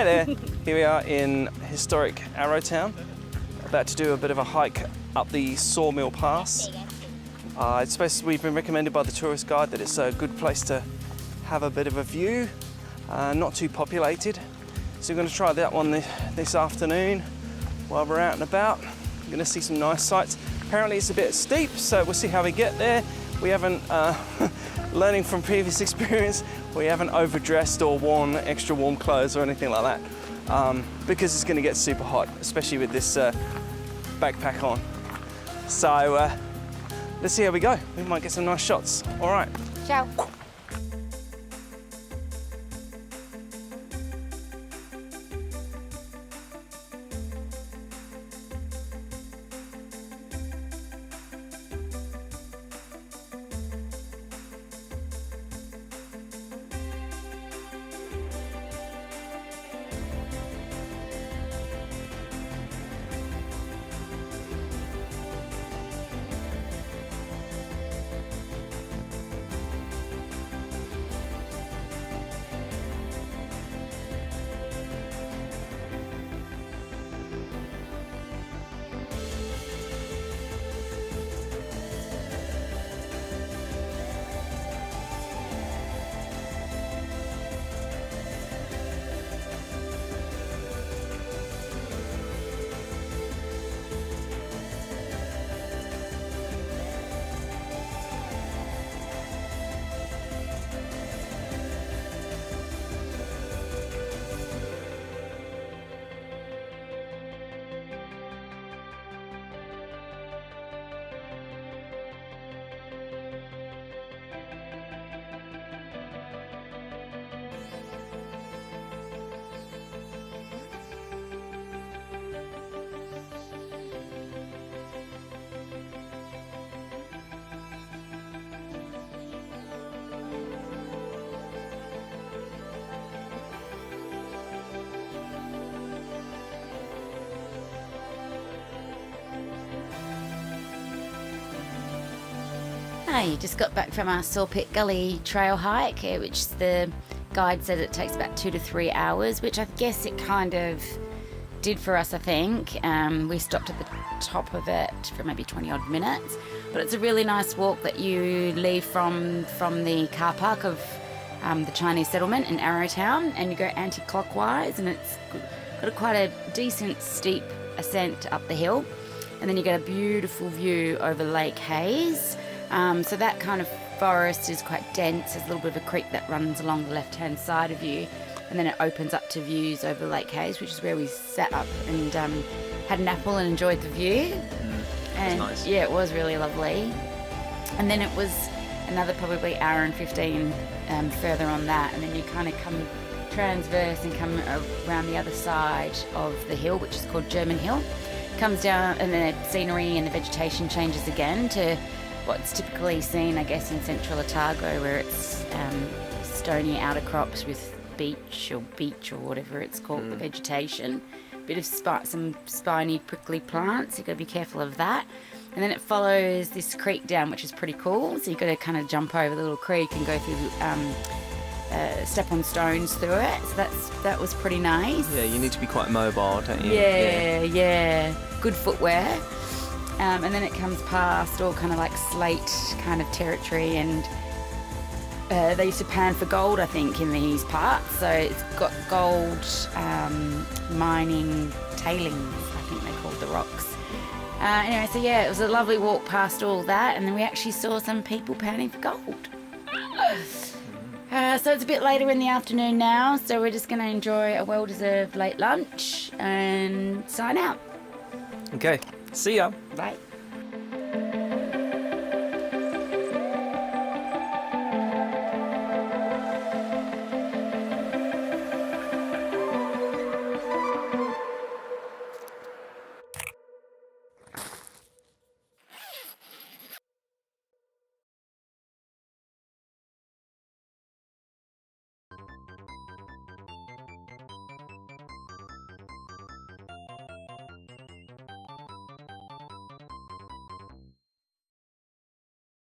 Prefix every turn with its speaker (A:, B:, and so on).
A: Hi there. Here we are in historic Arrowtown, about to do a bit of a hike up the Sawmill Pass. It's supposed to, we've been recommended by the tourist guide that it's a good place to have a bit of a view, not too populated. So we're going to try that one this afternoon while we're out and about. We're going to see some nice sights. Apparently it's a bit steep, so we'll see how we get there. We haven't, learning from previous experience, we haven't overdressed or worn extra warm clothes or anything like that, because it's going to get super hot, especially with this backpack on. So let's see how we go. We might get some nice shots. All right.
B: Ciao. Hi, just got back from our Sawpit Gully trail hike, which the guide said it takes about 2 to 3 hours, which I guess it kind of did for us, I think. We stopped at the top of it for maybe 20 odd minutes, but it's a really nice walk that you leave from the car park of the Chinese settlement in Arrowtown, and you go anti-clockwise, and it's got quite a decent steep ascent up the hill, and then you get a beautiful view over Lake Hayes. So that kind of forest is quite dense. There's a little bit of a creek that runs along the left-hand side of you, and then it opens up to views over Lake Hayes, which is where we sat up and had an apple and enjoyed the view. And
A: nice.
B: Yeah, it was really lovely. And then it was another probably hour and 15 further on that, and then you kind of come transverse and come around the other side of the hill, which is called German Hill. Comes down, and then the scenery and the vegetation changes again to what's typically seen, I guess, in central Otago, where it's stony outer crops with beech or whatever it's called, the vegetation. A bit of some spiny, prickly plants. You've got to be careful of that. And then it follows this creek down, which is pretty cool. So you've got to kind of jump over the little creek and go through, step on stones through it. So that was pretty nice.
A: Yeah, you need to be quite mobile, don't you?
B: Yeah. Good footwear. And then it comes past all kind of like slate kind of territory, and they used to pan for gold, I think, in these parts. So it's got gold mining tailings, I think they called the rocks. Anyway, so yeah, it was a lovely walk past all that, and then we actually saw some people panning for gold. So it's a bit later in the afternoon now, so we're just going to enjoy a well-deserved late lunch and sign out.
A: Okay, see ya.
B: Bye.